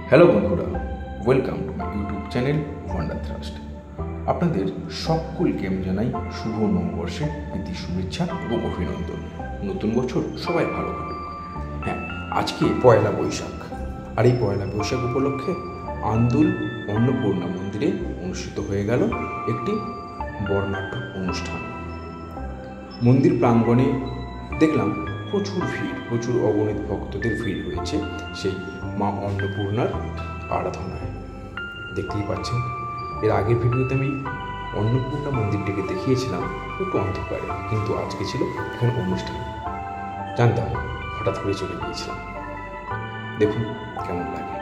Hello বন্ধুরা, welcome to my YouTube channel wonder thrust. আপনাদের সকলকে আমি জানাই শুভ নববর্ষে প্রীতি শুভেচ্ছা এবং অভিনন্দন। নতুন বছর সবাই ভালো কাটুক। হ্যাঁ, আজকে পয়লা বৈশাখ, আর এই পয়লা বৈশাখ উপলক্ষে আন্দুল অন্নপূর্ণা মন্দিরে অনুষ্ঠিত হয়ে গেল একটি বর্ণাঢ্য অনুষ্ঠান। মন্দির প্রাঙ্গণে দেখলাম প্রচুর ভিড়, প্রচুর অগণিত ভক্তদের ভিড় হয়েছে সেই মা অন্নপূর্ণার আরাধনায়। দেখতেই পাচ্ছেন, এর আগের ভিডিওতে আমি অন্নপূর্ণা মন্দিরটিকে দেখিয়েছিলাম একটু অন্ধকারে, কিন্তু আজকে ছিল এখানে অনুষ্ঠান। জানতাম, হঠাৎ করে চলে গিয়েছিলাম। দেখুন কেমন লাগে।